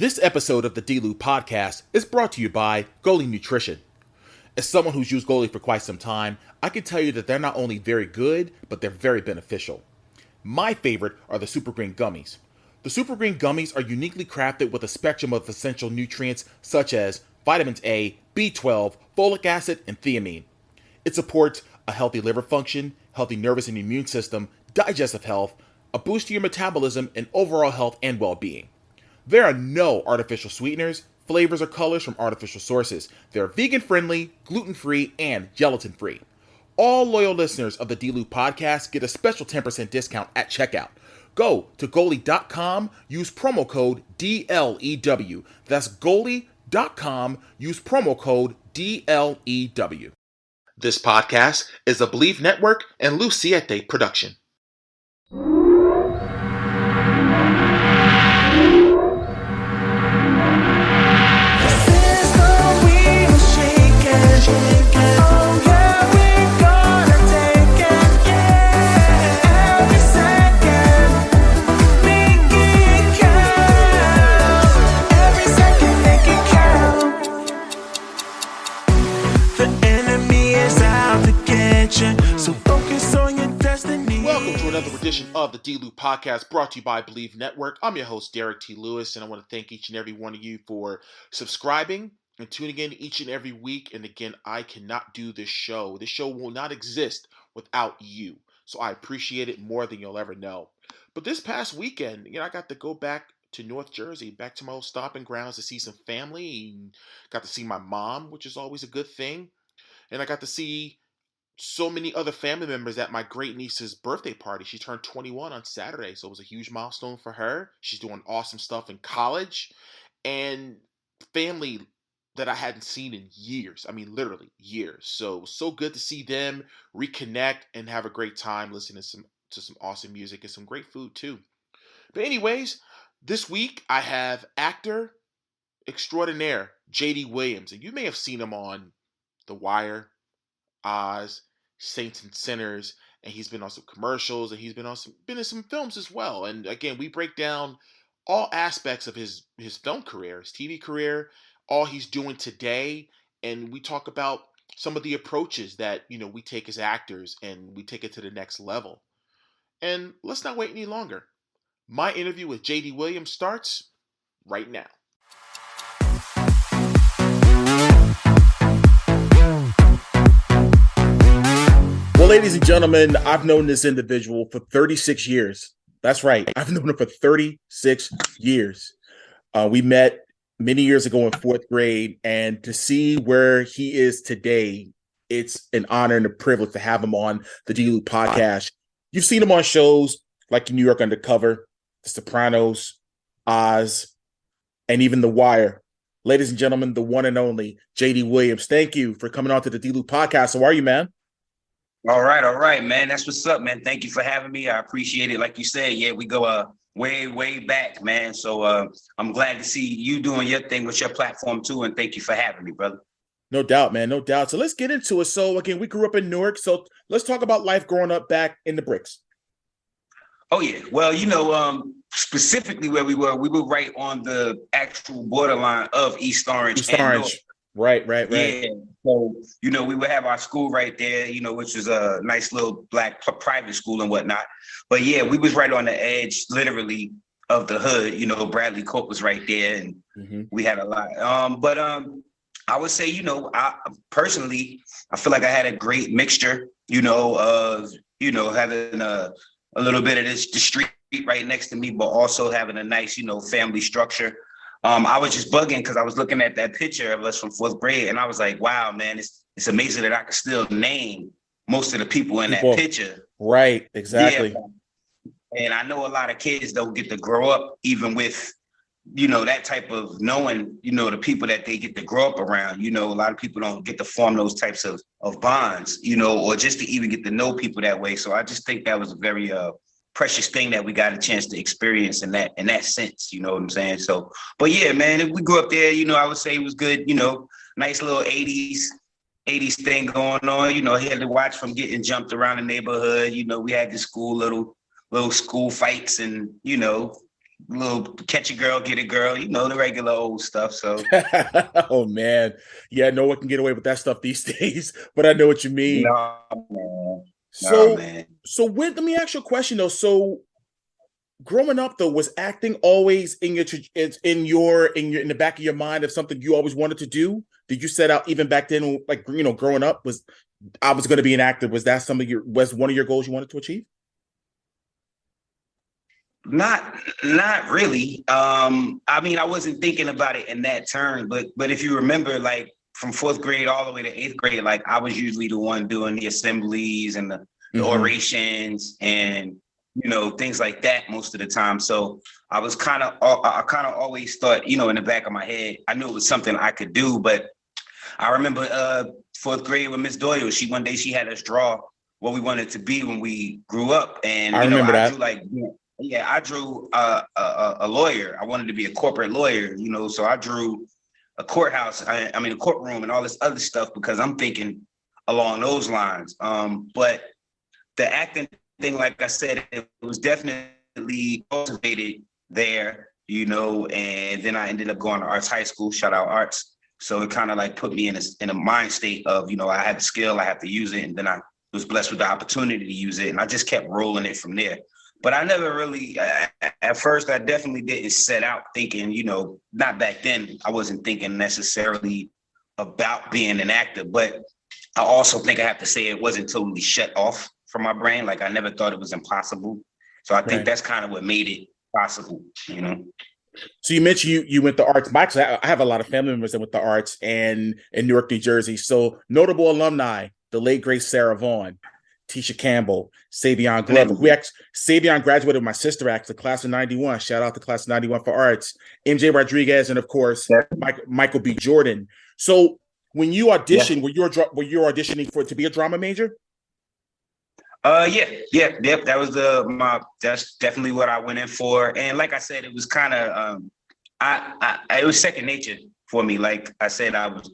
This episode of the D-Lew Podcast is brought to you by Goalie Nutrition. As someone who's used Goalie for quite some time, I can tell you that they're not only very good, but they're very beneficial. My favorite are the Super Green Gummies. The Super Green Gummies are uniquely crafted with a spectrum of essential nutrients such as vitamins A, B12, folic acid, and thiamine. It supports a healthy liver function, healthy nervous and immune system, digestive health, a boost to your metabolism, and overall health and well-being. There are no artificial sweeteners, flavors, or colors from artificial sources. They're vegan-friendly, gluten-free, and gelatin-free. All loyal listeners of the D-Lew Podcast get a special 10% discount at checkout. Go to goalie.com, use promo code DLEW. That's goalie.com, use promo code DLEW. This podcast is a Believe Network and Siete production. Another edition of the D-Lew Podcast brought to you by Believe Network. I'm your host, Derrick T. Lewis, and I want to thank each and every one of you for subscribing and tuning in each and every week. And again, I cannot do this show. This show will not exist without you. So I appreciate it more than you'll ever know. But this past weekend, I got to go back to North Jersey, back to my old stomping grounds to see some family. And got to see my mom, which is always a good thing. And I got to see so many other family members at my great niece's birthday party. She turned 21 on Saturday, so it was a huge milestone for her. She's doing awesome stuff in college, and family that I hadn't seen in years. I mean, literally years. So it was so good to see them reconnect and have a great time listening to some awesome music and some great food too. But anyways, this week I have actor extraordinaire J.D. Williams, and you may have seen him on The Wire, Oz, Saints and Sinners, and he's been on some commercials, and he's been in some films as well. And again, we break down all aspects of his film career, his TV career, all he's doing today, and we talk about some of the approaches that we take as actors, and we take it to the next level. And let's not wait any longer. My interview with J.D. Williams starts right now. Well, ladies and gentlemen, I've known this individual for 36 years. That's right. I've known him for 36 years. We met many years ago in fourth grade, and to see where he is today, it's an honor and a privilege to have him on the D-Lew Podcast. You've seen him on shows like New York Undercover, The Sopranos, Oz, and even The Wire. Ladies and gentlemen, the one and only J.D. Williams. Thank you for coming on to the D-Lew Podcast. How are you, man? All right, man. That's what's up, man. Thank you for having me. I appreciate it. Like you said, yeah, we go way back, man. So I'm glad to see you doing your thing with your platform too. And thank you for having me, brother. No doubt, man. No doubt. So let's get into it. So again, we grew up in Newark. So let's talk about life growing up back in the bricks. Oh, yeah. Well, specifically where we were right on the actual borderline of East Orange. East Orange. Right. Yeah. So, we would have our school right there, which was a nice little black private school and whatnot. But yeah, we was right on the edge, literally, of the hood. Bradley Court was right there, and we had a lot. I would say, I personally, I feel like I had a great mixture, of, having a little bit of the street right next to me, but also having a nice, family structure. I was just bugging because I was looking at that picture of us from fourth grade, and I was like, wow, man, it's amazing that I can still name most of the people in that picture. Right, exactly. Yeah. And I know a lot of kids don't get to grow up even with, that type of knowing, the people that they get to grow up around. A lot of people don't get to form those types of bonds, or just to even get to know people that way. So I just think that was a very precious thing that we got a chance to experience in that sense, you know what I'm saying? So, but yeah, man, we grew up there, I would say it was good, nice little 80s thing going on. He had to watch from getting jumped around the neighborhood. We had the school, little school fights and, little catch a girl, get a girl, the regular old stuff. So, Oh man, yeah, no one can get away with that stuff these days. But I know what you mean. no, man. No, So, man. when let me ask you a question though. So, growing up though, was acting always in in the back of your mind of something you always wanted to do? Did you set out even back then, like growing up, was I was going to be an actor? Was that was one of your goals you wanted to achieve? Not really. I mean, I wasn't thinking about it in that term, but if you remember, like from fourth grade all the way to eighth grade, like I was usually the one doing the assemblies and the orations and things like that most of the time. So I kind of always thought, in the back of my head, I knew it was something I could do. But I remember fourth grade with Miss Doyle. One day she had us draw what we wanted to be when we grew up, and I remember that. I drew a lawyer. I wanted to be a corporate lawyer, so I drew a courthouse, a courtroom and all this other stuff because I'm thinking along those lines. But the acting thing, like I said, it was definitely cultivated there, and then I ended up going to arts high school, shout out arts. So it kind of like put me in a mind state of, I have the skill, I have to use it. And then I was blessed with the opportunity to use it. And I just kept rolling it from there. But I never really, at first, I definitely didn't set out thinking, not back then, I wasn't thinking necessarily about being an actor. But I also think I have to say it wasn't totally shut off from my brain. Like I never thought it was impossible. So I think that's kind of what made it possible, So you mentioned you went to arts. Actually, I have a lot of family members that went to arts and in Newark, New Jersey. So notable alumni, the late great Sarah Vaughn, Tisha Campbell, Savion Glover, Savion graduated with my sister, actually, class of 91. Shout out to class of 91 for arts. MJ Rodriguez, and of course, Michael B. Jordan. So when you auditioned, were you auditioning to be a drama major? Yep. That was that's definitely what I went in for. And like I said, it was kind of, it was second nature for me. Like I said, I was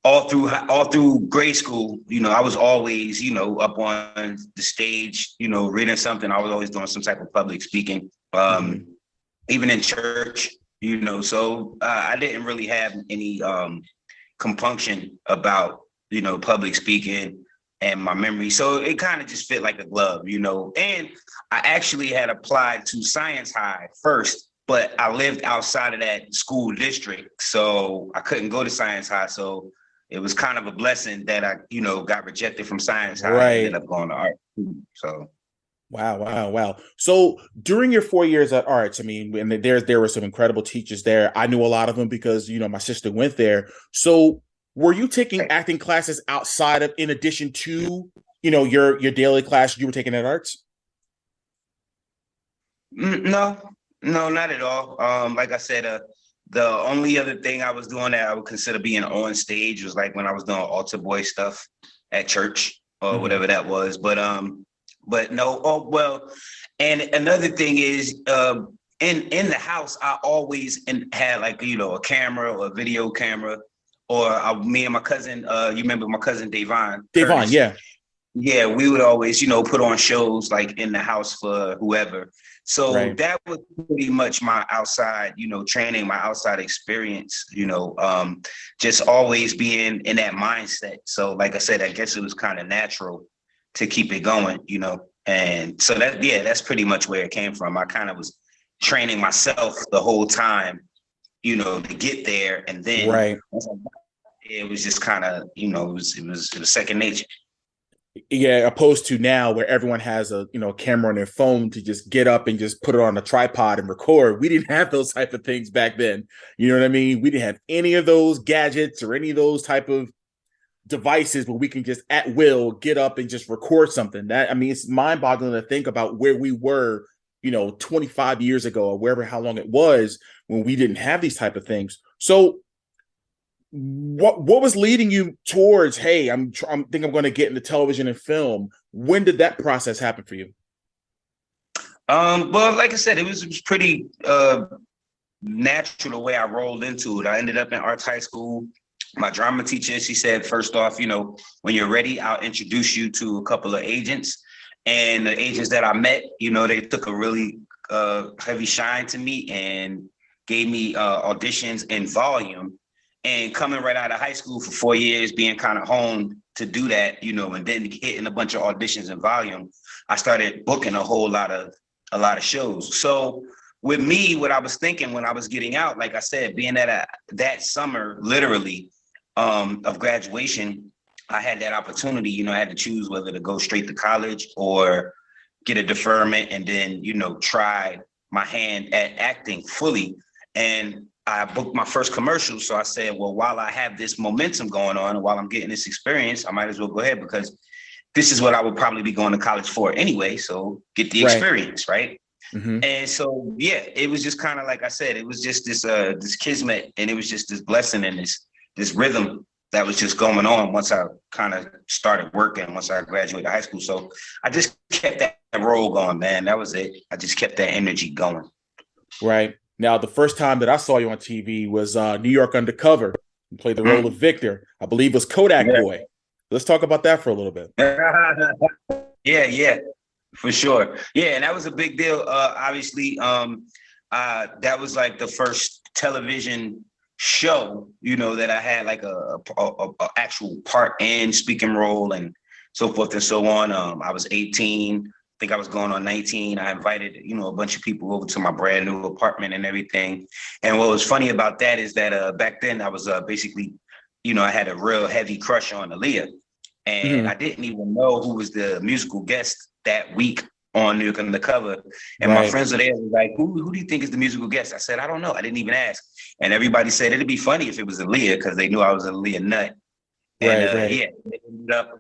all through grade school, I was always, up on the stage, reading something. I was always doing some type of public speaking, even in church, so I didn't really have any compunction about, public speaking and my memory. So it kind of just fit like a glove, and I actually had applied to Science High first, but I lived outside of that school district. So I couldn't go to Science High. So it was kind of a blessing that I, got rejected from Science High. Right. And ended up going to art. So. Wow. So during your 4 years at arts, and there were some incredible teachers there. I knew a lot of them because, my sister went there. So were you taking acting classes outside of, in addition to, your daily class you were taking at arts? No, not at all. Like I said, the only other thing I was doing that I would consider being on stage was like when I was doing altar boy stuff at church or whatever that was. But no. Oh well. And another thing is, in the house, I always had like a camera or a video camera, or me and my cousin. You remember my cousin Davon? Davon, yeah. Yeah, we would always, put on shows like in the house for whoever. So that was pretty much my outside, training, my outside experience, just always being in that mindset. So like I said, I guess it was kind of natural to keep it going, and so that's pretty much where it came from. I kind of was training myself the whole time, to get there. And then it was just kind of, it was second nature. Yeah, opposed to now where everyone has a camera on their phone to just get up and just put it on a tripod and record. We didn't have those type of things back then. You know what I mean? We didn't have any of those gadgets or any of those type of devices where we can just at will get up and just record something. It's mind-boggling to think about where we were, 25 years ago or wherever, how long it was when we didn't have these type of things. So what was leading you towards, hey, I'm going to get into television and film? When did that process happen for you? Well, like I said, it was pretty natural the way I rolled into it. I ended up in arts high school. My drama teacher, she said, first off, when you're ready, I'll introduce you to a couple of agents. And the agents that I met, they took a really heavy shine to me and gave me auditions in volume. And coming right out of high school for 4 years, being kind of honed to do that, you know, and then hitting a bunch of auditions in volume, I started booking a lot of shows. So with me, what I was thinking when I was getting out, like I said, being at that summer, literally, of graduation, I had that opportunity. You know, I had to choose whether to go straight to college or get a deferment and then, you know, try my hand at acting fully. And I booked my first commercial. So I said, well, while I have this momentum going on and while I'm getting this experience, I might as well go ahead because this is what I would probably be going to college for anyway. So get the experience, right? Mm-hmm. And so, yeah, it was just kind of like I said, it was just this kismet, and it was just this blessing and this rhythm that was just going on once I kind of started working, once I graduated high school. So I just kept that role going, man. That was it. I just kept that energy going. Right. Now, the first time that I saw you on TV was New York Undercover. You played the role of Victor. I believe it was Kodak Boy. Let's talk about that for a little bit. Yeah, for sure. Yeah, and that was a big deal. Obviously, that was like the first television show, you know, that I had like a actual part and speaking role and so forth and so on. I was 18. I think I was going on 19. I invited, you know, a bunch of people over to my brand new apartment and everything. And what was funny about that is that back then I was basically, you know, I had a real heavy crush on Aaliyah. And I didn't even know who was the musical guest that week on New York Undercover. And my friends were there was like, who do you think is the musical guest? I said, I don't know. I didn't even ask. And everybody said it'd be funny if it was Aaliyah because they knew I was an Aaliyah nut. And yeah,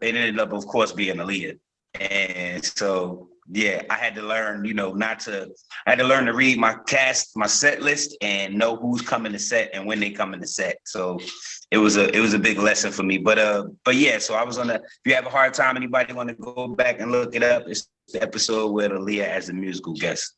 it ended up, of course, being Aaliyah. And so, yeah, I had to learn, you know, I had to learn to read my set list and know who's coming to set and when they come in the set. So it was a big lesson for me. But yeah, so I was if you have a hard time, anybody want to go back and look it up, it's the episode with Aaliyah as a musical guest.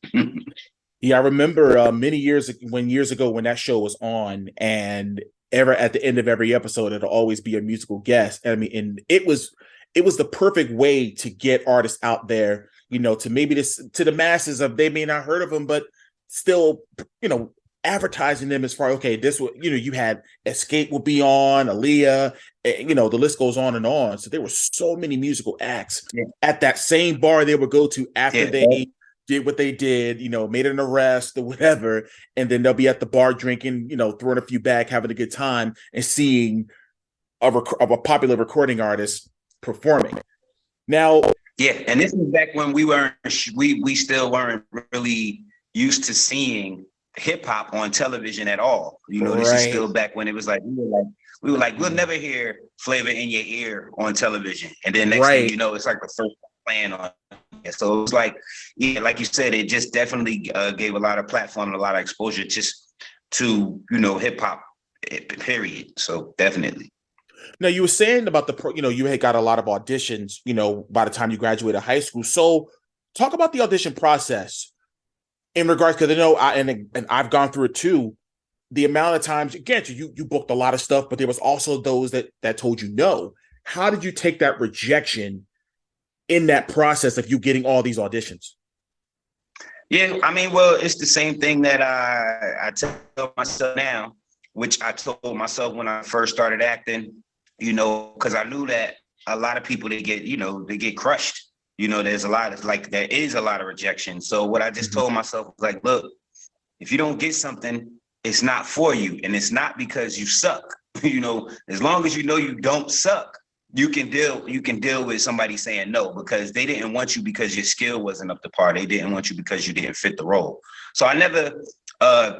Yeah, I remember many years ago when that show was on, and at the end of every episode, it'll always be a musical guest. I mean, and it was the perfect way to get artists out there, you know, to the masses of, they may not heard of them, but still, you know, advertising them as far, okay, this was, you know, you had Escape will be on, Aaliyah, you know, the list goes on and on. So there were so many musical acts at that same bar they would go to after they did what they did, you know, made an arrest or whatever, and then they'll be at the bar drinking, you know, throwing a few back, having a good time, and seeing a popular recording artist performing. Now, yeah, and this was back when we still weren't really used to seeing hip hop on television at all. You know, this is still back when it was like we were like we'll never hear Flavor in Your Ear on television, and then next thing you know, it's like the first playing on. So it was like, yeah, like you said, it just definitely gave a lot of platform and a lot of exposure just to, you know, hip hop, period. So definitely. Now, you were saying about you know, you had got a lot of auditions, you know, by the time you graduated high school. So talk about the audition process in regards, because I know and I've gone through it too. The amount of times, again, you booked a lot of stuff, but there was also those that told you no. How did you take that rejection in that process of you getting all these auditions? Yeah, I mean, well, it's the same thing that I tell myself now, which I told myself when I first started acting, you know, because I knew that a lot of people, they get crushed. You know, there is a lot of rejection. So what I just told myself was like, look, if you don't get something, it's not for you. And it's not because you suck. You know, as long as you know you don't suck, you can deal with somebody saying no, because they didn't want you because your skill wasn't up to par. They didn't want you because you didn't fit the role. So I never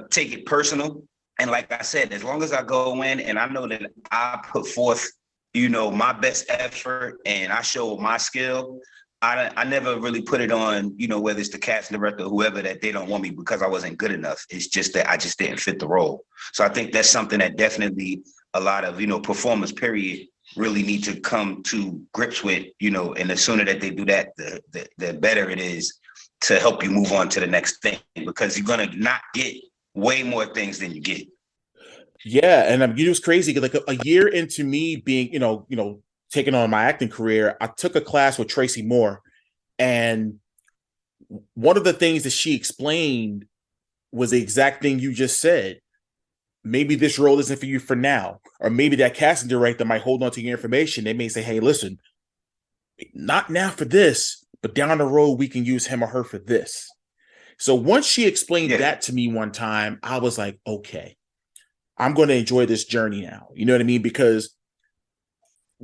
take it personal. And like I said, as long as I go in and I know that I put forth, you know, my best effort and I show my skill, I never really put it on, you know, whether it's the casting director or whoever, that they don't want me because I wasn't good enough. It's just that I just didn't fit the role. So I think that's something that definitely a lot of, you know, performers, period, really need to come to grips with, you know, and the sooner that they do that, the better it is to help you move on to the next thing, because you're going to not get way more things than you get. Yeah. And it was crazy. Like a year into me being, you know, taking on my acting career, I took a class with Tracy Moore, and one of the things that she explained was the exact thing you just said. Maybe this role isn't for you for now, or maybe that casting director might hold on to your information. They may say, hey, listen, not now for this, but down the road, we can use him or her for this. So once she explained that to me one time, I was like, okay, I'm going to enjoy this journey now. You know what I mean? Because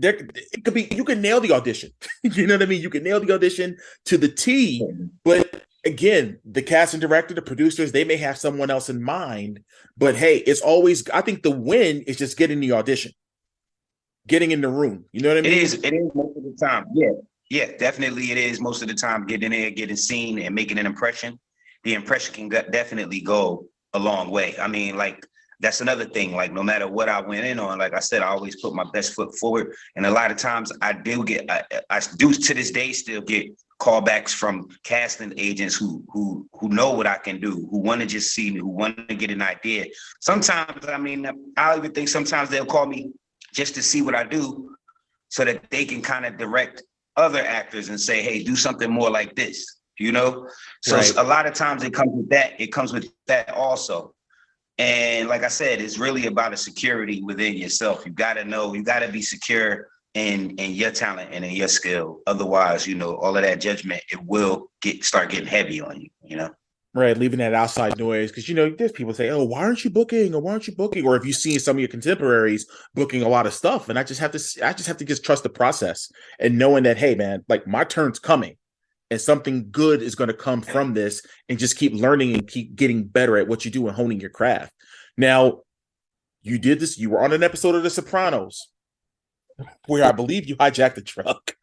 it could be, you can nail the audition. You know what I mean? You can nail the audition to the T, but again, the casting director, the producers, they may have someone else in mind, but hey, it's always, I think the win is just getting the audition, getting in the room. You know what I mean? It is most of the time. Yeah, definitely it is most of the time, getting there, getting seen and making an impression. The impression can definitely go a long way. I mean, like, that's another thing. Like, no matter what I went in on, like I said, I always put my best foot forward. And a lot of times I do to this day still get callbacks from casting agents who know what I can do, who want to just see me, who want to get an idea. Sometimes, I mean, I even think sometimes they'll call me just to see what I do so that they can kind of direct other actors and say, hey, do something more like this, you know? So a lot of times it comes with that. It comes with that also. And like I said, it's really about a security within yourself. You got to know, you got to be secure in your talent and in your skill. Otherwise, you know, all of that judgment, it will start getting heavy on you, you know? Right, leaving that outside noise. Because, you know, there's people say, oh, why aren't you booking? Or why aren't you booking? Or if you've seen some of your contemporaries booking a lot of stuff. And I just have to just trust the process and knowing that, hey, man, like my turn's coming. And something good is going to come from this, and just keep learning and keep getting better at what you do and honing your craft. Now, you did this. You were on an episode of The Sopranos where I believe you hijacked the truck.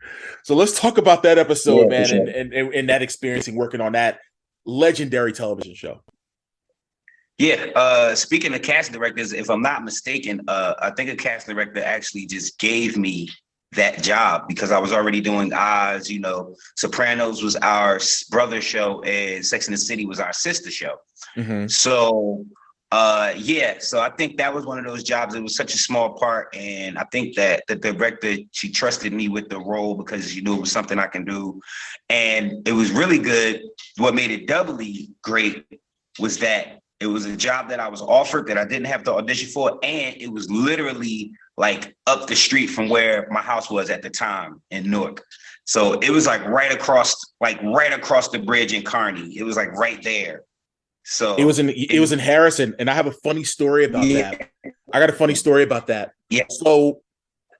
So let's talk about that episode, man, sure. and that experience and working on that legendary television show. Yeah. Speaking of casting directors, if I'm not mistaken, I think a casting director actually just gave me that job because I was already doing Oz, you know, Sopranos was our brother show and Sex and the City was our sister show. Mm-hmm. So, so I think that was one of those jobs. It was such a small part. And I think that the director, she trusted me with the role because she knew it was something I can do. And it was really good. What made it doubly great was that it was a job that I was offered that I didn't have to audition for. And it was literally like up the street from where my house was at the time in Newark. So it was like right across the bridge in Kearney. It was like right there. So it was in Harrison. And I have a funny story about that. I got a funny story about that. Yeah. So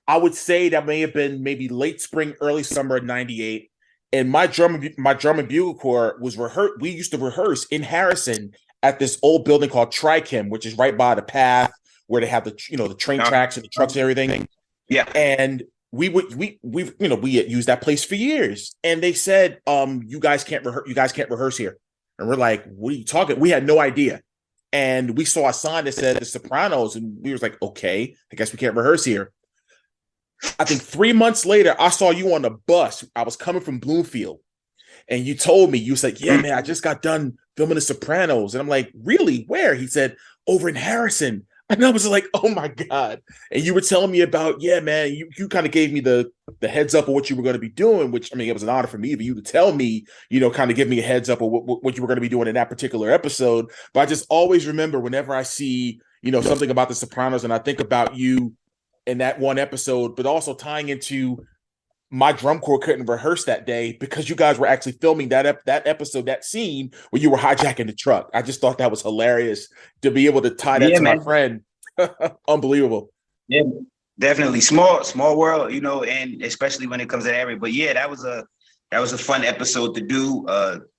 I would say that may have been maybe late spring, early summer of 98. And my drum and bugle corps was rehearsed. We used to rehearse in Harrison at this old building called Trichem, which is right by the path where they have the train tracks and the trucks and everything. Yeah. And we had used that place for years. And they said, you guys can't rehearse here. And we're like, what are you talking? We had no idea. And we saw a sign that said The Sopranos, and we was like, okay, I guess we can't rehearse here. I think 3 months later, I saw you on the bus. I was coming from Bloomfield. And you told me, you said, yeah, man, I just got done filming The Sopranos. And I'm like, really? Where? He said, over in Harrison. And I was like, oh my God. And you were telling me about, yeah, man, you kind of gave me the heads up of what you were going to be doing, which, I mean, it was an honor for me for you to tell me, kind of give me a heads up of what you were going to be doing in that particular episode. But I just always remember whenever I see, something about The Sopranos and I think about you in that one episode, but also tying into my drum corps couldn't rehearse that day because you guys were actually filming that episode, that scene where you were hijacking the truck. I just thought that was hilarious to be able to tie that to my friend. Unbelievable. Yeah, definitely. Small world, and especially when it comes to that. But yeah, that was a fun episode to do.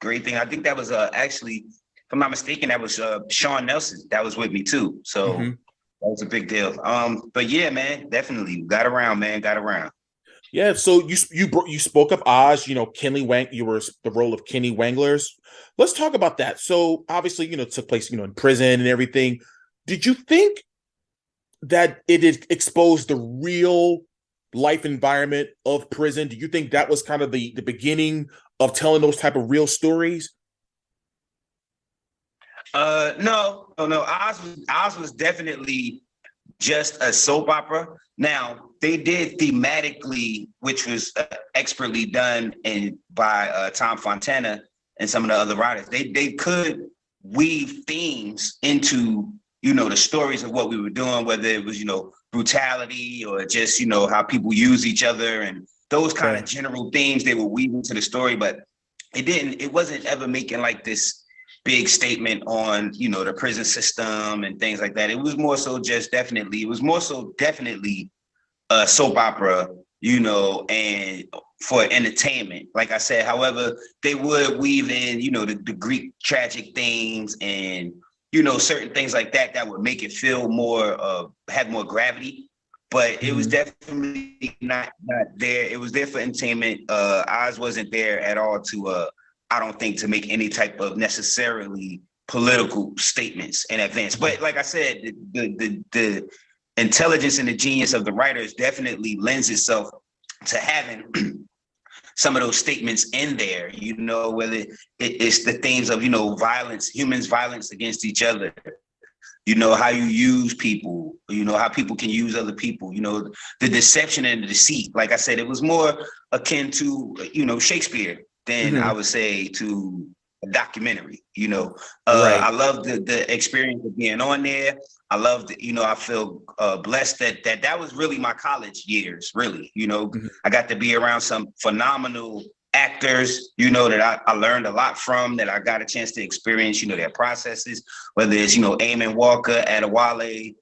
Great thing. I think that was actually, if I'm not mistaken, that was Sean Nelson. That was with me too. So that was a big deal. But yeah, man, definitely got around. Yeah, so you spoke of Oz, Kenley Wang, you were the role of Kenny Wanglers. Let's talk about that. So obviously, it took place, in prison and everything. Did you think that it exposed the real life environment of prison? Do you think that was kind of the beginning of telling those type of real stories? No. Oz was definitely just a soap opera. Now, they did thematically, which was expertly done by Tom Fontana, and some of the other writers. They could weave themes into, the stories of what we were doing, whether it was, brutality or just, how people use each other and those kind of general themes they would weave into the story. But it wasn't ever making like this big statement on, the prison system and things like that. It was more so definitely a soap opera, and for entertainment, like I said. However, they would weave in, the Greek tragic things and, certain things like that would make it feel more, have more gravity. But it was definitely not there. It was there for entertainment. Oz wasn't there at all to, I don't think, to make any type of necessarily political statements in advance. But like I said, the intelligence and the genius of the writers definitely lends itself to having some of those statements in there, whether it's the themes of, violence, humans' violence against each other, how you use people, how people can use other people, the deception and the deceit. Like I said, it was more akin to, Shakespeare than I would say to a documentary, Right. I love the experience of being on there. I loved, I feel blessed that was really my college years, really. I got to be around some phenomenal actors, that I learned a lot from, that I got a chance to experience, their processes, whether it's, Eamon Walker, Adewale,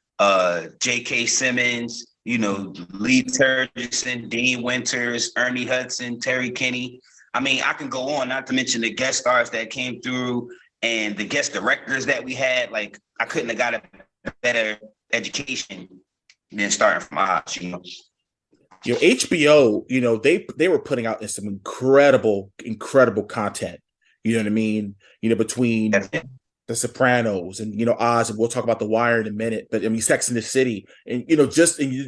J.K. Simmons, Lee Turgeson, Dean Winters, Ernie Hudson, Terry Kinney. I mean, I can go on, not to mention the guest stars that came through and the guest directors that we had. Like, I couldn't have got a better education than starting from Oz, HBO, they were putting out some incredible content. You know what I mean? Between The Sopranos and, Oz, and we'll talk about The Wire in a minute, but I mean, Sex and the City, and,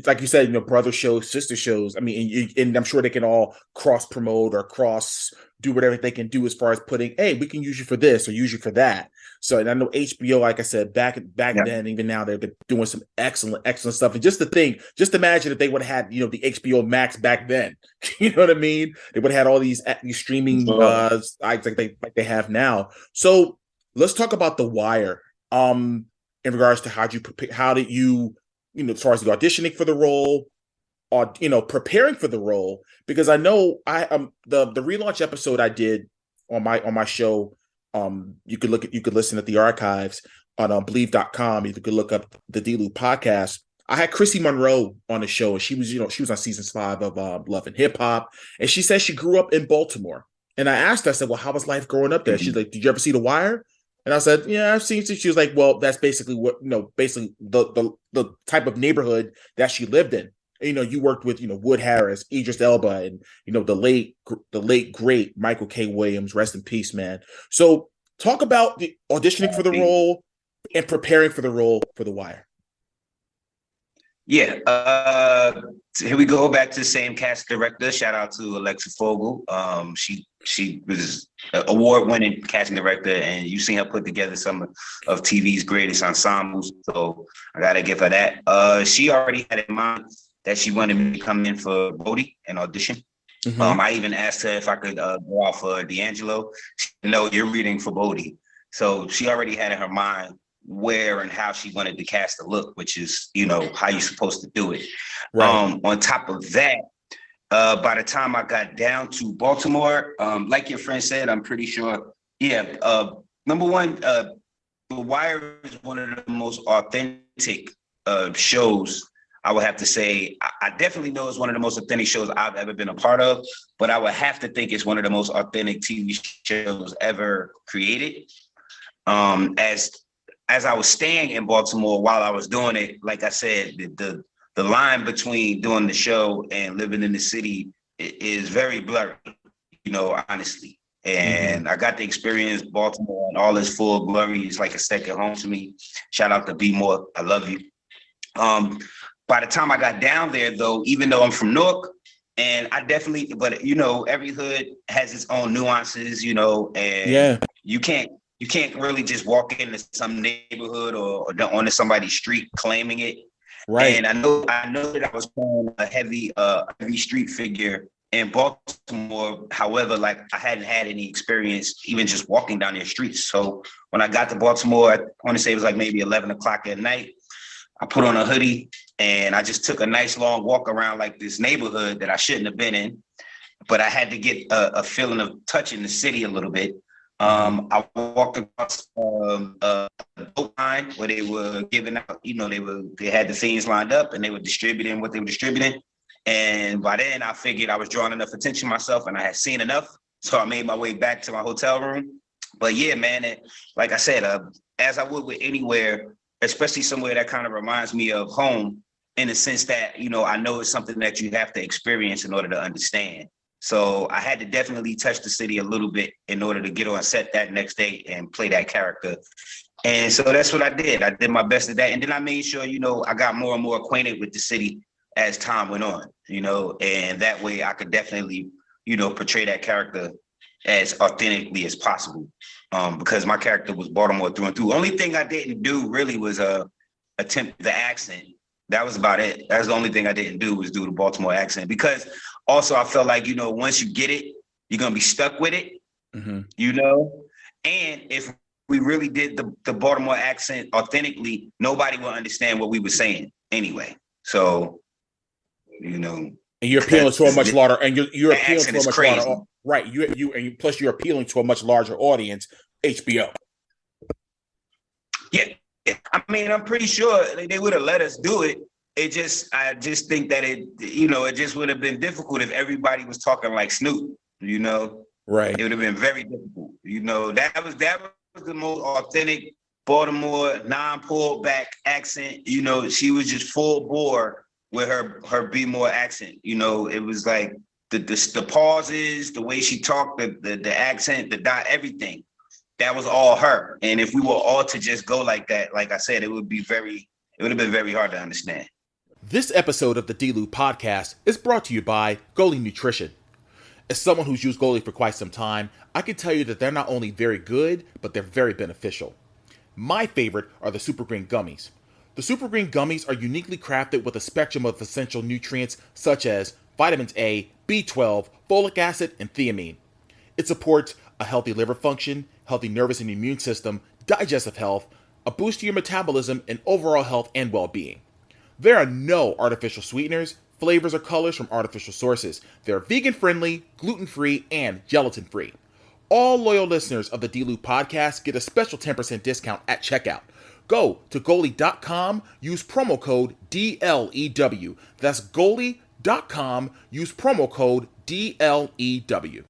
like you said, brother shows, sister shows. I mean, and I'm sure they can all cross promote or cross do whatever they can do as far as putting, hey, we can use you for this or use you for that. So, and I know HBO, like I said, back then, even now, they're doing some excellent stuff. And just imagine if they would have had, the HBO Max back then. You know what I mean? They would have had all these streaming sites like they have now. So let's talk about The Wire. In regards to how did you, as far as the auditioning for the role, or preparing for the role, because I know the relaunch episode I did on my show. You could listen at the archives on Believe.com. You could look up the D-Lew Podcast. I had Chrissy Monroe on the show, and she was on season 5 of Love and Hip Hop, and she said she grew up in Baltimore. And I asked her, I said, well, how was life growing up there? She's like, did you ever see The Wire? And I said, yeah, I've seen it. She was like, well, that's basically what, basically the type of neighborhood that she lived in. And, you worked with, Wood Harris, Idris Elba, and, the late great Michael K. Williams, rest in peace, man. So talk about the auditioning for the role and preparing for the role for The Wire. Yeah. Here we go back to the same cast director. Shout out to Alexa Fogel. She was an award-winning casting director, and you've seen her put together some of TV's greatest ensembles. So I gotta give her that. She already had in mind that she wanted me to come in for Bodie and audition. Mm-hmm. I even asked her if I could go out for D'Angelo. She said, no, you're reading for Bodie. So she already had in her mind where and how she wanted the cast to look, which is, how you're supposed to do it. Right. On top of that, by the time I got down to Baltimore, like your friend said, I'm pretty sure, number one, The Wire is one of the most authentic shows. I would have to say, I definitely know it's one of the most authentic shows I've ever been a part of, but I would have to think it's one of the most authentic TV shows ever created. As I was staying in Baltimore while I was doing it, like I said, the line between doing the show and living in the city is very blurry, honestly. And I got to experience Baltimore in all its full glory. It's like a second home to me. Shout out to B More. I love you. By the time I got down there, though, even though I'm from Newark, and I definitely, but every hood has its own nuances, and you can't really just walk into some neighborhood or onto somebody's street claiming it. Right. And I know that I was playing a heavy street figure in Baltimore. However, like I hadn't had any experience even just walking down their streets. So when I got to Baltimore, I want to say it was like maybe 11 o'clock at night. I put on a hoodie and I just took a nice long walk around like this neighborhood that I shouldn't have been in, but I had to get a feeling of touching the city a little bit. I walked across a boat line where they were giving out, they had the scenes lined up and they were distributing what they were distributing. And by then I figured I was drawing enough attention myself and I had seen enough. So I made my way back to my hotel room. But yeah, man, like I said, as I would with anywhere, especially somewhere that kind of reminds me of home in the sense that, I know it's something that you have to experience in order to understand. So I had to definitely touch the city a little bit in order to get on set that next day and play that character. And so that's what I did. I did my best at that. And then I made sure, I got more and more acquainted with the city as time went on, and that way I could definitely, portray that character as authentically as possible. Because my character was Baltimore through and through. Only thing I didn't do really was attempt the accent. That was about it. That's the only thing I didn't do was do the Baltimore accent. Because also I felt like, once you get it, you're going to be stuck with it, And if we really did the Baltimore accent authentically, nobody will understand what we were saying anyway. So, And you're appealing to a much larger, and you're appealing to a much crazy. larger, right? Plus you're appealing to a much larger audience, HBO. Yeah, I mean, I'm pretty sure they would have let us do it. I just think that it just would have been difficult if everybody was talking like Snoop. Right? It would have been very difficult. That was the most authentic Baltimore non-pulled back accent. She was just full bore with her Be More accent. It was like the pauses, the way she talked, the accent, the dot, everything. That was all her. And if we were all to just go like that, like I said, it would have been very hard to understand. This episode of the D-Lew Podcast is brought to you by Goalie Nutrition. As someone who's used Goalie for quite some time, I can tell you that they're not only very good, but they're very beneficial. My favorite are the Super Green Gummies. The Super Green Gummies are uniquely crafted with a spectrum of essential nutrients such as vitamins A, B12, folic acid, and thiamine. It supports a healthy liver function, healthy nervous and immune system, digestive health, a boost to your metabolism, and overall health and well-being. There are no artificial sweeteners, flavors, or colors from artificial sources. They're vegan-friendly, gluten-free, and gelatin-free. All loyal listeners of the D-Lew Podcast get a special 10% discount at checkout. Go to goalie.com, use promo code DLEW. That's goalie.com, use promo code DLEW.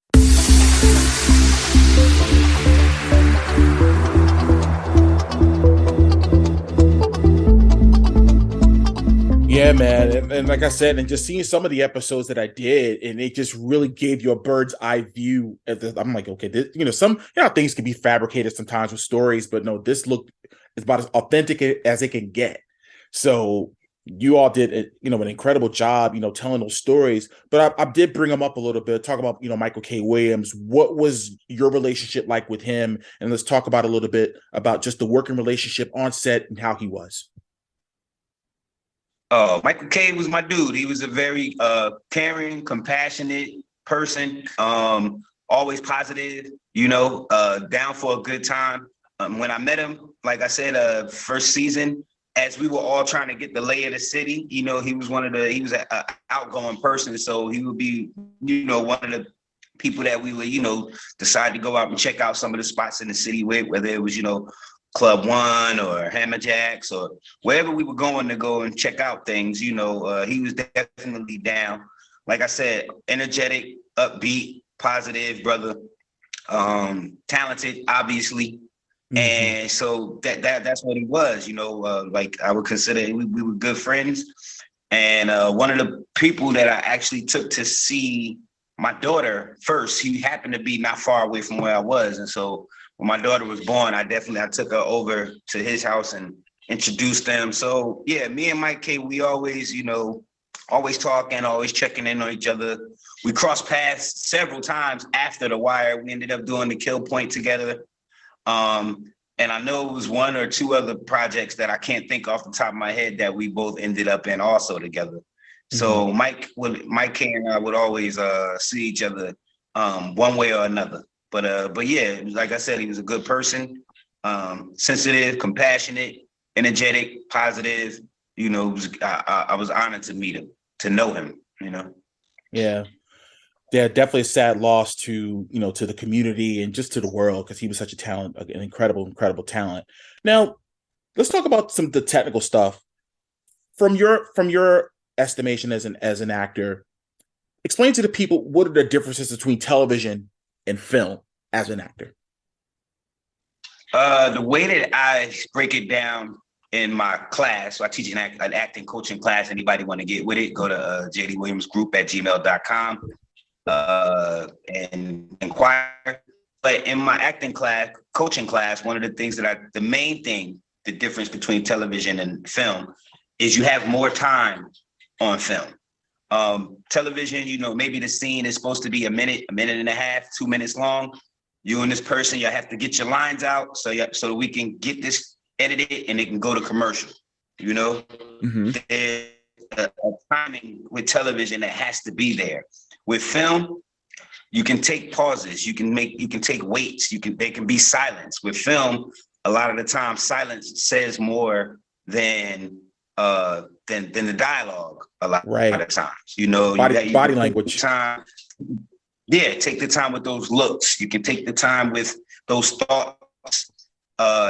Yeah, man. And like I said, and just seeing some of the episodes that I did, and it just really gave you a bird's eye view. I'm like, okay, some things can be fabricated sometimes with stories, but no, this looked is about as authentic as it can get. So you all did an incredible job, telling those stories. But I did bring them up a little bit, talk about, Michael K. Williams. What was your relationship like with him? And let's talk about a little bit about just the working relationship on set and how he was. Michael K. was my dude. He was a very caring, compassionate person, always positive, down for a good time. When I met him, like I said, first season, as we were all trying to get the lay of the city, he was he was an outgoing person. So he would be, one of the people that we would, decide to go out and check out some of the spots in the city with, whether it was, Club One or Hammer Jacks or wherever we were going to go and check out things, he was definitely down. Like I said, energetic, upbeat, positive brother, talented, obviously. Mm-hmm. And so that's what he was, like I would consider we were good friends. And one of the people that I actually took to see my daughter first, he happened to be not far away from where I was. And so when my daughter was born, I took her over to his house and introduced them. So yeah, me and Mike K, we always, always talking, always checking in on each other. We crossed paths several times after The Wire. We ended up doing The Kill Point together. And I know it was one or two other projects that I can't think off the top of my head that we both ended up in also together. So Mike K and I would always see each other one way or another. But yeah, like I said, he was a good person, sensitive, compassionate, energetic, positive. You know, I was honored to meet him, to know him. You know. Yeah. Yeah, definitely a sad loss to, to the community and just to the world, because he was such a talent, an incredible, incredible talent. Now, let's talk about some of the technical stuff from your estimation as an actor. Explain to the people, what are the differences between television and film as an actor? The way that I break it down in my class, so I teach an acting coaching class. Anybody want to get with it, go to jdwilliamsgroup@gmail.com and inquire. But in my acting class, coaching class, one of the things the main thing, the difference between television and film is you have more time on film. Television, maybe the scene is supposed to be a minute and a half, 2 minutes long. You and this person, you have to get your lines out so that we can get this edited and it can go to commercial. There's a timing with television that has to be there. With film, you can take pauses, you can take waits, there can be silence. With film, a lot of the time, silence says more than the dialogue. A lot of times, body language. Time. Yeah, take the time with those looks. You can take the time with those thoughts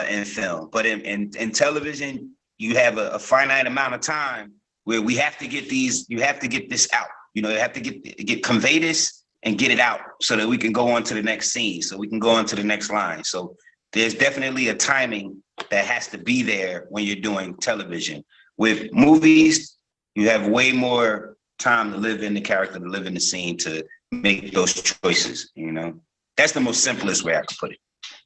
in film. But in television, you have a finite amount of time where we have to get this out. You have to convey this and get it out so that we can go on to the next scene, so we can go on to the next line. So there's definitely a timing that has to be there when you're doing television. With movies, you have way more time to live in the character, to live in the scene, to make those choices. That's the most simplest way I could put it.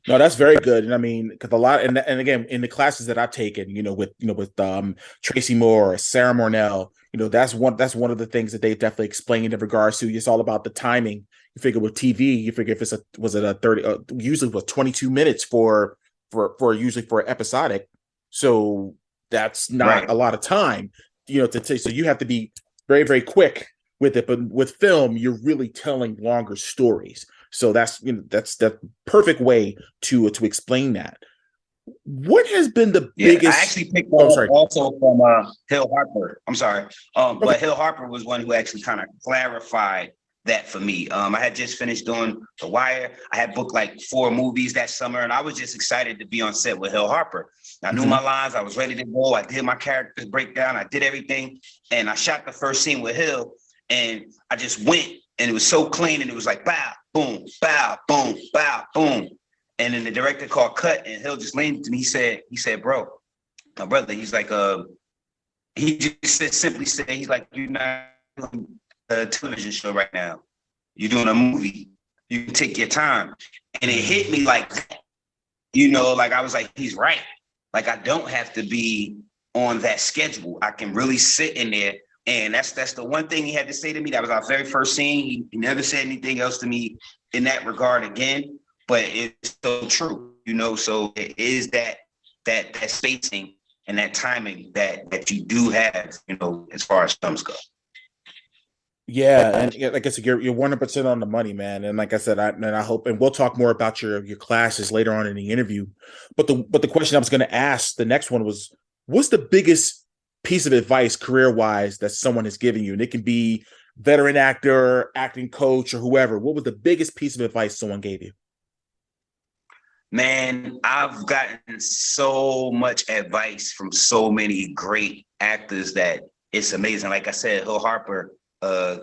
No, that's very good. And I mean, because a lot, and again, in the classes that I've taken, with Tracy Moore or Sarah Mornell, that's one of the things that they definitely explained in regards to. It's all about the timing. You figure with TV, you figure if it's a 30, usually was 22 minutes for episodic. So that's not a lot of time, to take. So you have to be very, very quick with it. But with film, you're really telling longer stories. So that's the perfect way to explain that. What has been the biggest? I actually picked that also from Hill Harper. I'm sorry, but Hill Harper was one who actually kind of clarified that for me. I had just finished doing The Wire. I had booked like 4 movies that summer, and I was just excited to be on set with Hill Harper. I knew my lines. I was ready to go. I did my character's breakdown. I did everything, and I shot the first scene with Hill, and I just went, and it was so clean, and it was like bow, boom, bow, boom, bow, boom. And then the director called cut, and Hill just leaned to me. He said, bro, my brother, he's like, he just simply said, he's like, you're not doing a television show right now. You're doing a movie. You can take your time. And it hit me like that. Like I was like, he's right. Like I don't have to be on that schedule. I can really sit in there. And that's the one thing he had to say to me. That was our very first scene. He never said anything else to me in that regard again. But it's so true, so it is that spacing and that timing that you do have, as far as films go. Yeah, and like I said, you're 100% on the money, man. And like I said, I hope, and we'll talk more about your classes later on in the interview. But the question I was going to ask, the next one was, what's the biggest piece of advice career-wise that someone has given you? And it can be veteran actor, acting coach, or whoever. What was the biggest piece of advice someone gave you? Man, I've gotten so much advice from so many great actors that it's amazing. Like I said, Hill Harper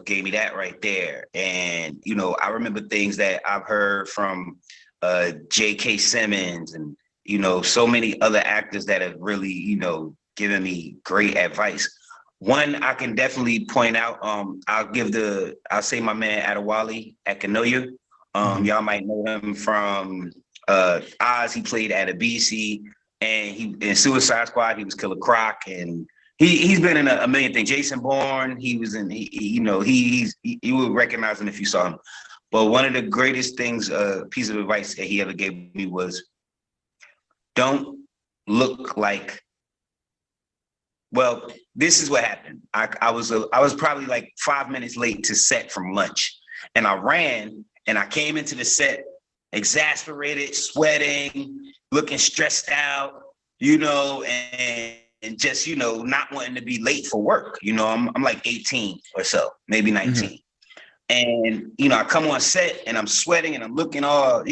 gave me that right there. And, I remember things that I've heard from J.K. Simmons and, so many other actors that have really, given me great advice. One I can definitely point out, I'll say my man Adewale Akinoya. Y'all might know him from Oz. He played Adebisi, and he in Suicide Squad he was Killer Croc, and he's been in a million things. Jason Bourne, he was in. You would recognize him if you saw him. But one of the greatest things, piece of advice that he ever gave me was, don't look like Well, this is what happened. I was probably like 5 minutes late to set from lunch, and I ran and I came into the set exasperated, sweating, looking stressed out, and just not wanting to be late for work. I'm like 18 or so, maybe 19. Mm-hmm. And, I come on set and I'm sweating and I'm looking all,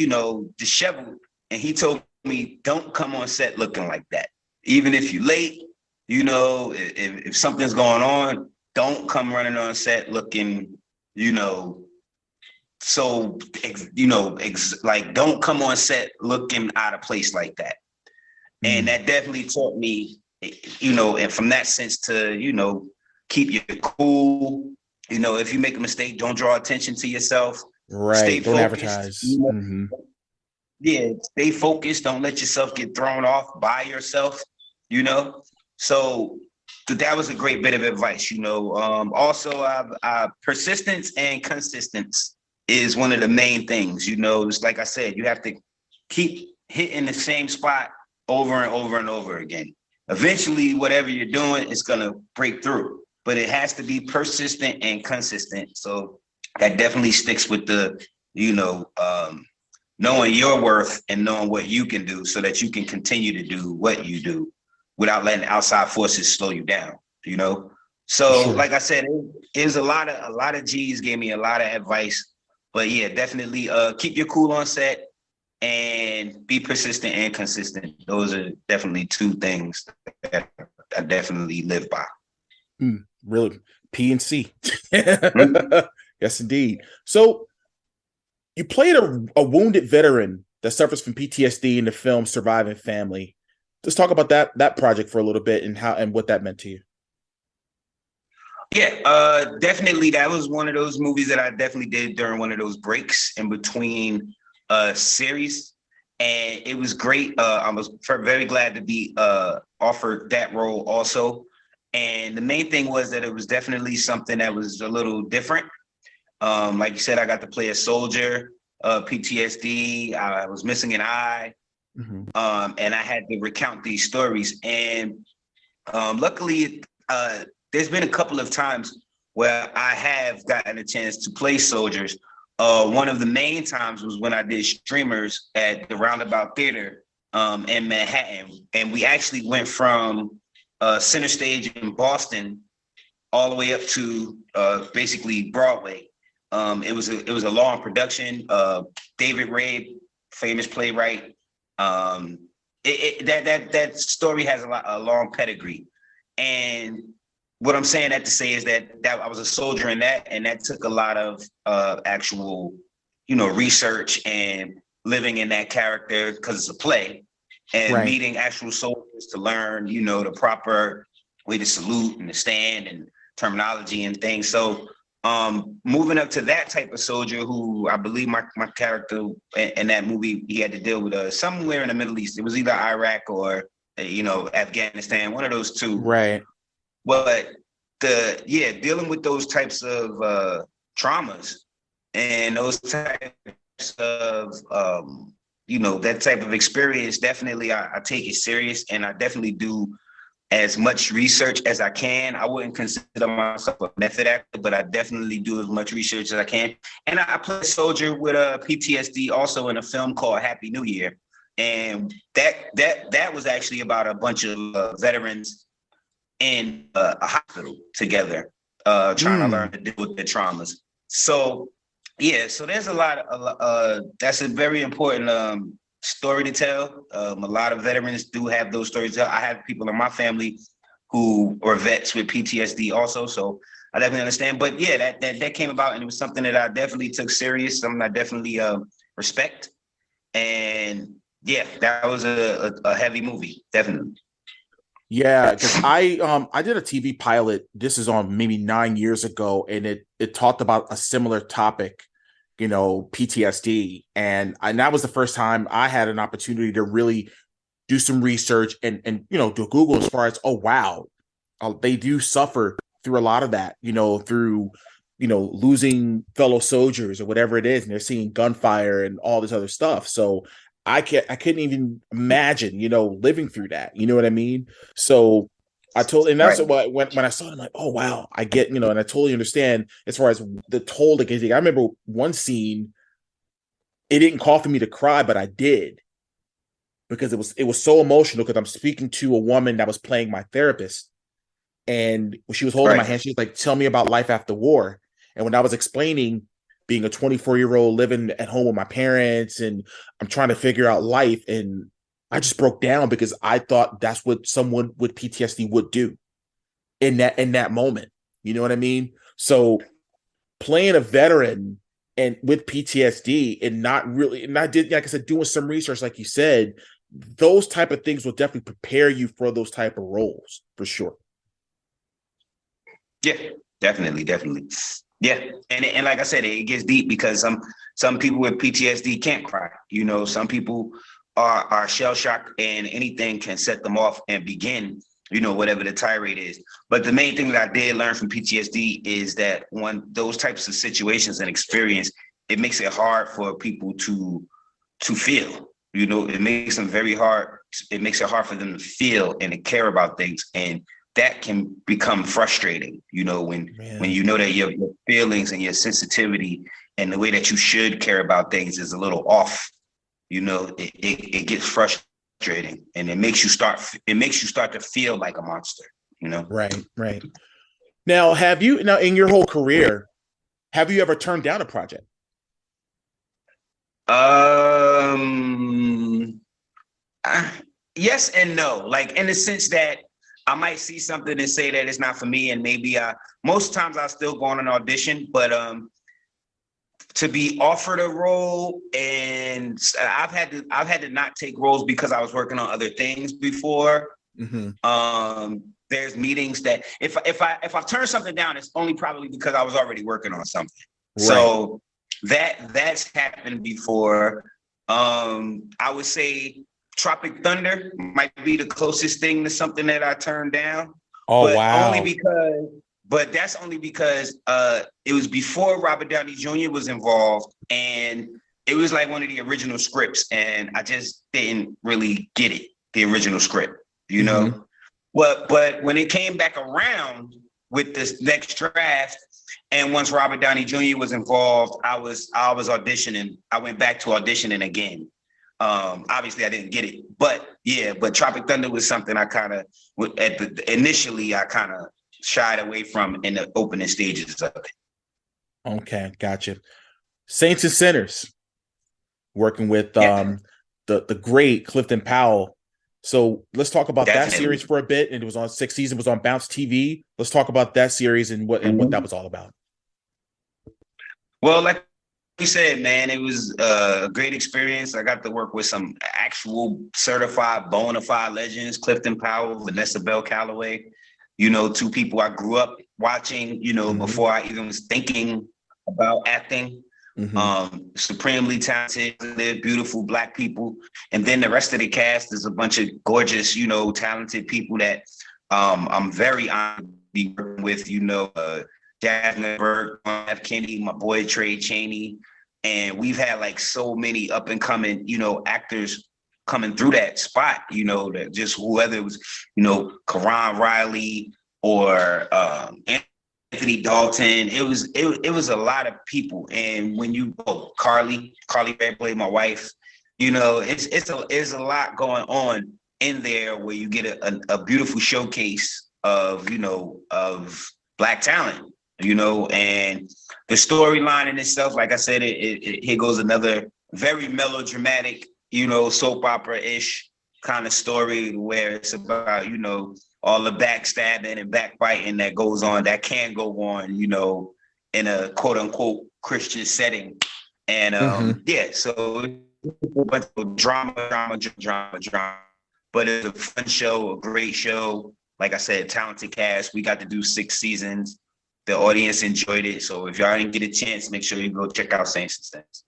disheveled. And he told me, don't come on set looking like that. Even if you're late, if something's going on, don't come running on set looking, so, like, don't come on set looking out of place like that. Mm. And that definitely taught me, and from that sense to, keep your cool. If you make a mistake, don't draw attention to yourself. Right. Stay don't focused, advertise. Mm-hmm. Yeah. Stay focused. Don't let yourself get thrown off by yourself, So that was a great bit of advice, Also, persistence and consistency is one of the main things, It's like I said, you have to keep hitting the same spot over and over and over again. Eventually, whatever you're doing is going to break through. But it has to be persistent and consistent. So that definitely sticks with the, knowing your worth and knowing what you can do so that you can continue to do what you do without letting outside forces slow you down, So sure. Like I said, it was a lot of G's gave me a lot of advice. But yeah, definitely keep your cool on set and be persistent and consistent. Those are definitely two things that I definitely live by. Really, P and C. Yes, indeed. So you played a wounded veteran that suffers from PTSD in the film Surviving Family. Let's talk about that project for a little bit and what that meant to you. Yeah, definitely. That was one of those movies that I definitely did during one of those breaks in between series. And it was great. I was very glad to be offered that role also. And the main thing was that it was definitely something that was a little different. Like you said, I got to play a soldier, PTSD. I was missing an eye. Mm-hmm. And I had to recount these stories. And luckily, there's been a couple of times where I have gotten a chance to play soldiers. One of the main times was when I did Streamers at the Roundabout Theater in Manhattan. And we actually went from Center Stage in Boston all the way up to basically Broadway. It was a long production. David Ray, famous playwright. That story has a long pedigree. And what I'm saying that to say is that I was a soldier in that, and that took a lot of actual, research and living in that character because it's a play, and right. Meeting actual soldiers to learn, the proper way to salute and to stand and terminology and things. So moving up to that type of soldier who I believe my character in that movie, he had to deal with somewhere in the Middle East. It was either Iraq or, Afghanistan, one of those two. Right. But dealing with those types of traumas and those types of, that type of experience, definitely I take it serious, and I definitely do as much research as I can. I wouldn't consider myself a method actor, but I definitely do as much research as I can. And I play a soldier with PTSD also in a film called Happy New Year. And that was actually about a bunch of veterans in a hospital together, trying to learn to deal with their traumas. So, so there's a lot of, that's a very important story to tell. A lot of veterans do have those stories to tell. I have people in my family who are vets with PTSD also, so I definitely understand. But yeah, that came about, and it was something that I definitely took serious, something I definitely respect. And yeah, that was a heavy movie, definitely. Yeah, because I did a TV pilot. This is on maybe 9 years ago, and it talked about a similar topic, PTSD, and that was the first time I had an opportunity to really do some research and do Google as far as, oh wow, they do suffer through a lot of that, through losing fellow soldiers or whatever it is, and they're seeing gunfire and all this other stuff. So I couldn't even imagine, living through that. You know what I mean? So And that's Right. what when I saw it, I'm like, oh wow, I get, and I totally understand as far as the toll that I remember one scene, it didn't call for me to cry, but I did because it was so emotional because I'm speaking to a woman that was playing my therapist, and when she was holding my Right. hand, she was like, "Tell me about life after war." And when I was explaining being a 24-year-old living at home with my parents, and I'm trying to figure out life, and I just broke down because I thought that's what someone with PTSD would do in that moment. You know what I mean? So playing a veteran and with PTSD and I did, like I said, doing some research, like you said, those type of things will definitely prepare you for those type of roles for sure. Yeah, definitely. Yeah, and like I said, it gets deep because some people with PTSD can't cry. Some people are shell shocked, and anything can set them off and begin, whatever the tirade is. But the main thing that I did learn from PTSD is that when those types of situations and experience, it makes it hard for people to feel. It makes them very hard. It makes it hard for them to feel and to care about things, and that can become frustrating, when you know that your feelings and your sensitivity and the way that you should care about things is a little off. It gets frustrating, and it makes you start to feel like a monster. Right. Now, in your whole career, have you ever turned down a project? Yes and no. Like, in the sense that I might see something and say that it's not for me, and maybe most times I'll still go on an audition, but to be offered a role, and I've had to not take roles because I was working on other things before. Mm-hmm. There's meetings that if I turn something down, it's only probably because I was already working on something. Right. So that's happened before. I would say Tropic Thunder might be the closest thing to something that I turned down. Oh, but wow. That's only because it was before Robert Downey Jr. was involved, and it was like one of the original scripts, and I just didn't really get it, the original script, Mm-hmm. But when it came back around with this next draft, and once Robert Downey Jr. was involved, I was auditioning. I went back to auditioning again. Obviously I didn't get it, but Tropic Thunder was something I kind of initially shied away from in the opening stages of it. Okay, gotcha. Saints and Sinners, working with the great Clifton Powell. So let's talk about that series for a bit. And it was on 6 seasons, was on Bounce TV. Let's talk about that series and what that was all about. Well, like you said, man, it was a great experience. I got to work with some actual certified bona fide legends, Clifton Powell, Vanessa Bell Calloway, two people I grew up watching, mm-hmm. before I even was thinking about acting. Mm-hmm. Supremely talented, beautiful Black people. And then the rest of the cast is a bunch of gorgeous, talented people that I'm very honored to be working with, Jasmine Burke, F. Kenny, my boy Trey Chaney. And we've had like so many up and coming, actors coming through that spot, that just whether it was, Karan Riley or Anthony Dalton, it was a lot of people. And when Carly Redblade, my wife, it's a lot going on in there where you get a beautiful showcase of Black talent. And the storyline in itself, like I said, here goes another very melodramatic, soap opera-ish kind of story where it's about, all the backstabbing and backbiting that goes on, that can go on, in a quote unquote Christian setting. And so a bunch of drama, but it's a fun show, a great show. Like I said, talented cast. We got to do 6 seasons. The audience enjoyed it. So if y'all didn't get a chance, make sure you go check out Saints and Sinners.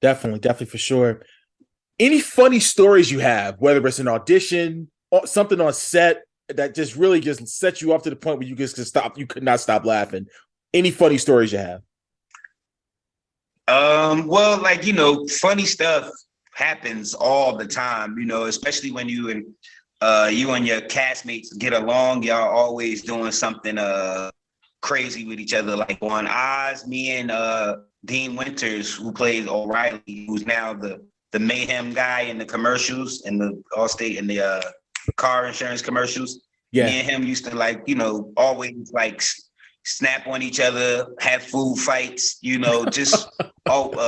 Definitely for sure. Any funny stories you have, whether it's an audition or something on set that just really just sets you up to the point where you could not stop laughing? Any funny stories you have? Well, funny stuff happens all the time, especially when you you and your castmates get along. Y'all always doing something crazy with each other. Like on Oz, me and Dean Winters, who plays O'Reilly, who's now the mayhem guy in the commercials and the Allstate and the car insurance commercials. Yeah. Me and him used to like, always like snap on each other, have food fights, just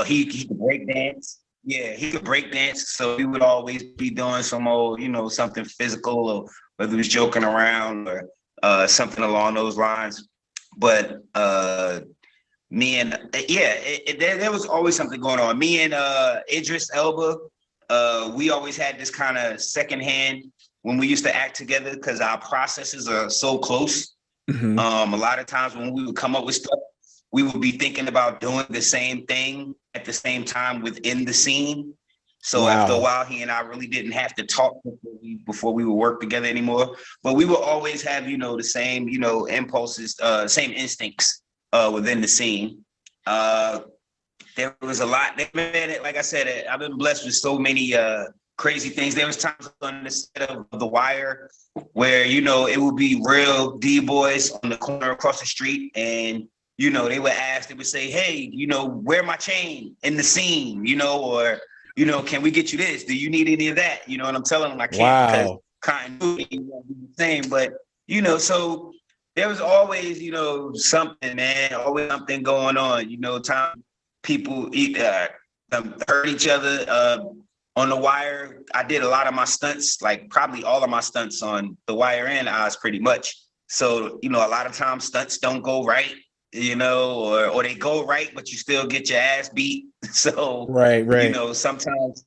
he could break dance. Yeah, he could break dance. So we would always be doing some old, something physical, or whether it was joking around or something along those lines. But me and there was always something going on. Me and Idris Elba, we always had this kind of secondhand when we used to act together because our processes are so close. Mm-hmm. A lot of times when we would come up with stuff, we would be thinking about doing the same thing at the same time within the scene. So after a while, he and I really didn't have to talk before we would work together anymore. But we would always have, the same, impulses, same instincts within the scene. There was a lot. Like I said, I've been blessed with so many crazy things. There was times on the set of The Wire where, it would be real D-boys on the corner across the street, and they would say, hey, wear my chain in the scene, or, can we get you this? Do you need any of that? And I'm telling them I can't because continuity won't be the same. But, so there was always, something, man, always something going on. Time people hurt each other on The Wire. I did a lot of my stunts, like probably all of my stunts on The Wire and Oz pretty much. So, a lot of times stunts don't go right. Or they go right, but you still get your ass beat. So, right. Sometimes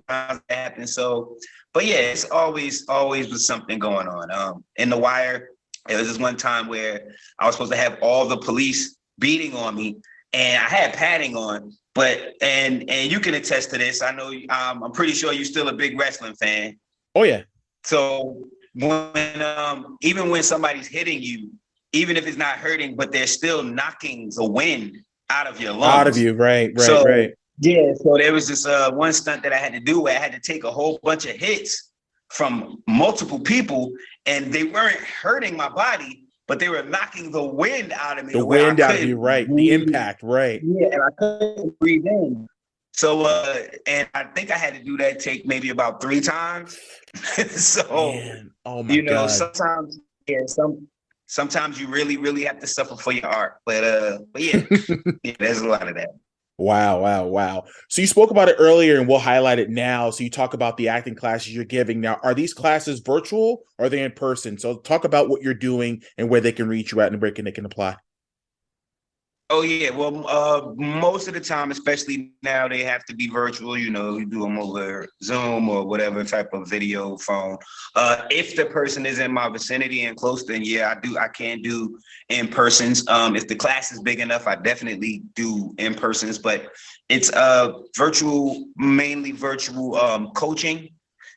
that happens. So, but yeah, it's always was something going on. In The Wire, there was this one time where I was supposed to have all the police beating on me, and I had padding on. But and you can attest to this. I know I'm pretty sure you're still a big wrestling fan. Oh yeah. So when even when somebody's hitting you, even if it's not hurting, but they're still knocking the wind out of your lungs. Out of you, right. Yeah, so there was this one stunt that I had to do where I had to take a whole bunch of hits from multiple people, and they weren't hurting my body, but they were knocking the wind out of me. The wind out of you, right. Breathe. The impact, right. Yeah, and I couldn't breathe in. So, and I think I had to do that take maybe about 3 times. So, man. Oh my God. Sometimes you really, really have to suffer for your art. But yeah, there's a lot of that. Wow. So you spoke about it earlier, and we'll highlight it now. So you talk about the acting classes you're giving. Now, are these classes virtual or are they in person? So talk about what you're doing and where they can reach you at and where they can apply. Oh, yeah. Well, most of the time, especially now, they have to be virtual. You do them over Zoom or whatever type of video phone. If the person is in my vicinity and close, then yeah, I can do in-persons. If the class is big enough, I definitely do in-persons, but it's mainly virtual coaching.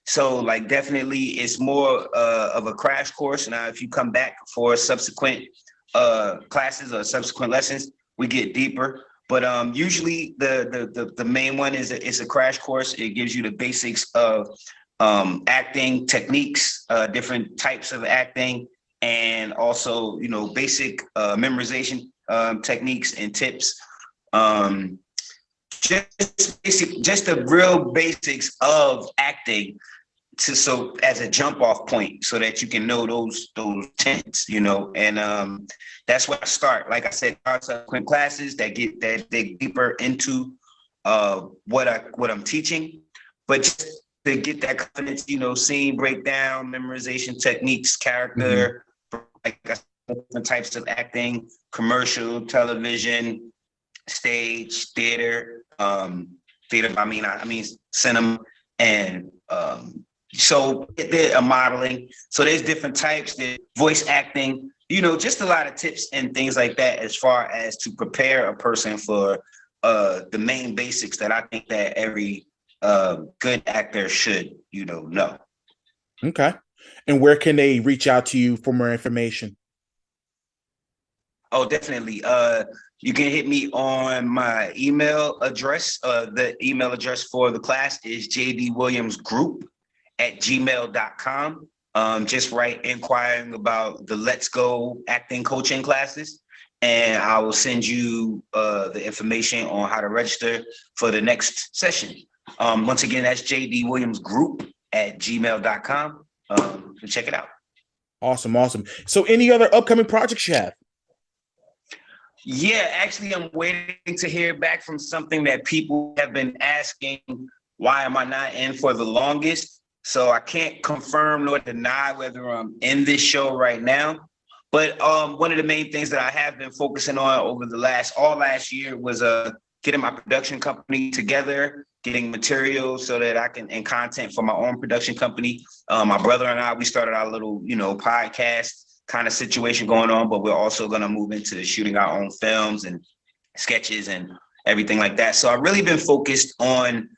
So like definitely it's more of a crash course. Now, if you come back for subsequent classes or subsequent lessons, we get deeper, but usually the main one is a crash course. It gives you the basics of acting techniques, different types of acting, and also basic memorization techniques and tips. Just the real basics of acting. So as a jump off point so that you can know those tenets, and that's where I start. Like I said, subsequent classes that dig deeper into what I'm teaching, but just to get that confidence, scene breakdown, memorization techniques, character, like different types of acting, commercial, television, stage, theater, I mean cinema, and so they're modeling. So there's different types, there's voice acting, just a lot of tips and things like that as far as to prepare a person for the main basics that I think that every good actor should, know. Okay. And where can they reach out to you for more information? Oh, definitely. You can hit me on my email address. The email address for the class is jdwilliamsgroup at gmail.com. Just write inquiring about the Let's Go acting coaching classes, and I will send you the information on how to register for the next session. Once again, that's JD Williams Group at gmail.com. So check it out. Awesome. So any other upcoming projects you have? Yeah, actually, I'm waiting to hear back from something that people have been asking, why am I not in for the longest? So I can't confirm nor deny whether I'm in this show right now. But one of the main things that I have been focusing on over the last year was getting my production company together, getting material so that I can, and content for my own production company. My brother and I, we started our little, podcast kind of situation going on, but we're also going to move into shooting our own films and sketches and everything like that. So I've really been focused on,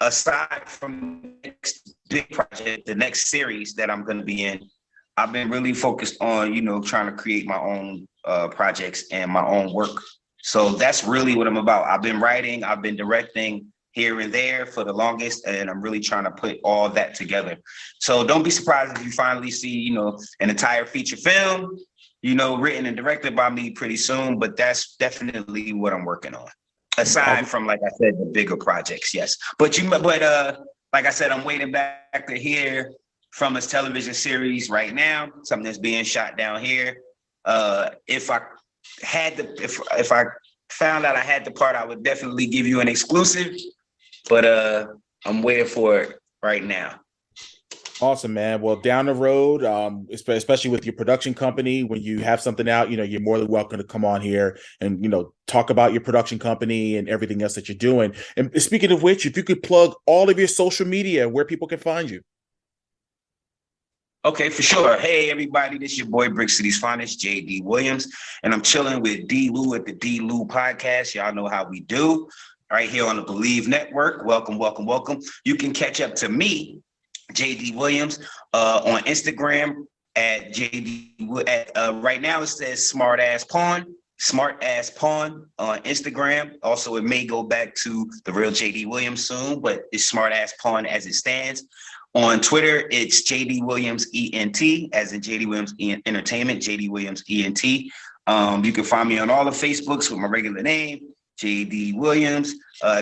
aside from the next big project, the next series that I'm going to be in, I've been really focused on, trying to create my own projects and my own work. So that's really what I'm about. I've been writing, I've been directing here and there for the longest, and I'm really trying to put all that together. So don't be surprised if you finally see, an entire feature film, written and directed by me pretty soon, but that's definitely what I'm working on. Aside from, like I said, the bigger projects, yes. But like I said, I'm waiting back to hear from this television series right now, something that's being shot down here. If I found out I had the part, I would definitely give you an exclusive, but I'm waiting for it right now. Awesome, man. Well, down the road, especially with your production company, when you have something out, you're more than welcome to come on here and, talk about your production company and everything else that you're doing. And speaking of which, if you could plug all of your social media, where people can find you. Okay, for sure. Hey, everybody, this is your boy, Brick City's finest, JD Williams, and I'm chilling with D-Lew at the D-Lew Podcast. Y'all know how we do right here on the Believe Network. Welcome. You can catch up to me, JD Williams, on Instagram at JD. Right now it says Smart Ass Pawn on Instagram. Also, it may go back to the real JD Williams soon, but it's Smart Ass Pawn as it stands. On Twitter, it's JD Williams ENT, as in JD Williams Entertainment, JD Williams ENT. You can find me on all the Facebooks with my regular name, JD Williams.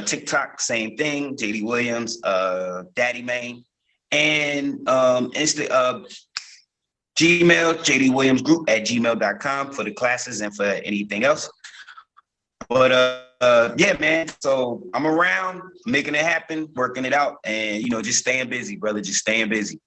TikTok, same thing, JD Williams, Daddy Main. And Gmail, JD Williams Group at gmail.com for the classes and for anything else. But yeah, man. So I'm around, making it happen, working it out, and just staying busy, brother. Just staying busy.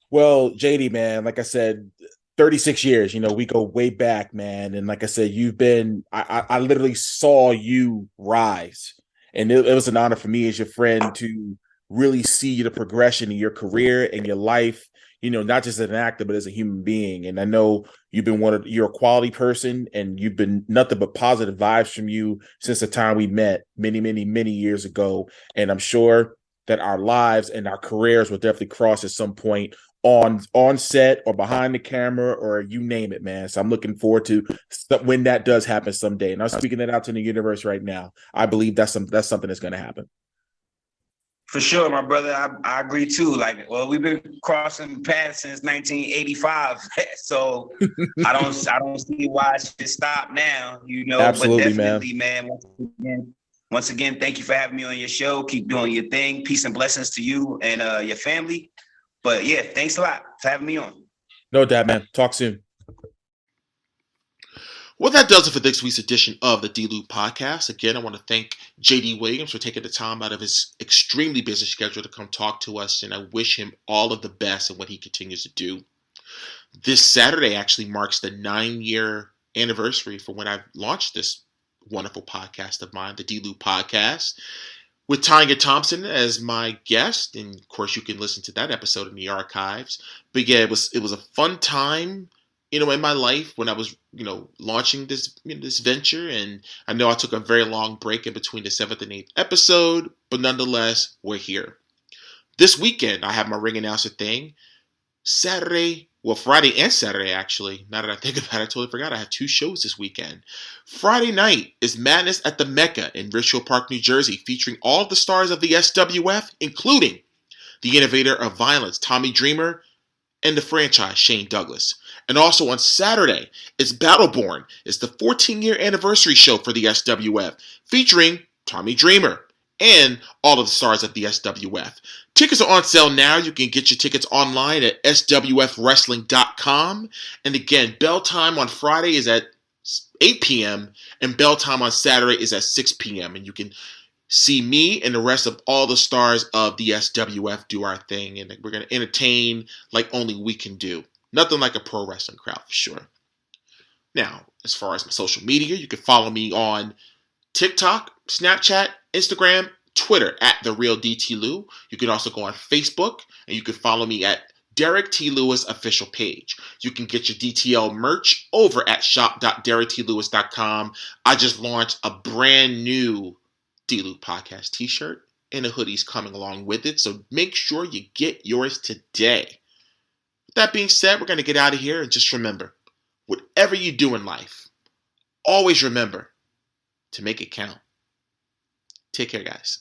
Well, JD, man, like I said, 36 years. We go way back, man. And like I said, you've been. I literally saw you rise, and it was an honor for me as your friend to really see the progression in your career and your life. Not just as an actor, but as a human being. And I know you're a quality person, and you've been nothing but positive vibes from you since the time we met many, many, many years ago. And I'm sure that our lives and our careers will definitely cross at some point on set or behind the camera, or you name it, man. So I'm looking forward to when that does happen someday. And I'm speaking that out to the universe right now. I believe that's something that's going to happen. For sure, my brother. I agree too. We've been crossing paths since 1985, so I don't see why it should stop now. Absolutely, but definitely, man. Once again, thank you for having me on your show. Keep doing your thing. Peace and blessings to you and your family. But yeah, thanks a lot for having me on. No doubt, man. Talk soon. Well, that does it for this week's edition of the D-Lew Podcast. Again, I want to thank JD Williams for taking the time out of his extremely busy schedule to come talk to us, and I wish him all of the best in what he continues to do. This Saturday actually marks the 9-year anniversary for when I launched this wonderful podcast of mine, the D-Lew Podcast, with Tanya Thompson as my guest. And of course, you can listen to that episode in the archives. But yeah, it was a fun time, in my life when I was, launching this venture. And I know I took a very long break in between the 7th and 8th episode, but nonetheless, we're here. This weekend, I have my ring announcer thing. Friday and Saturday, actually. Now that I think about it, I totally forgot I have 2 shows this weekend. Friday night is Madness at the Mecca in Richfield Park, New Jersey, featuring all of the stars of the SWF, including the innovator of violence, Tommy Dreamer, and the franchise, Shane Douglas. And also on Saturday, it's Battleborn. It's the 14-year anniversary show for the SWF, featuring Tommy Dreamer and all of the stars of the SWF. Tickets are on sale now. You can get your tickets online at swfwrestling.com. And again, bell time on Friday is at 8 p.m. and bell time on Saturday is at 6 p.m. And you can see me and the rest of all the stars of the SWF do our thing. And we're going to entertain like only we can do. Nothing like a pro wrestling crowd for sure. Now, as far as my social media, you can follow me on TikTok, Snapchat, Instagram, Twitter at TheRealDTLew. You can also go on Facebook and you can follow me at Derrick T. Lewis official page. You can get your DTL merch over at shop.derricklewis.com. I just launched a brand new D-Lew Podcast t-shirt and a hoodie's coming along with it. So make sure you get yours today. With that being said, we're going to get out of here and just remember, whatever you do in life, always remember to make it count. Take care, guys.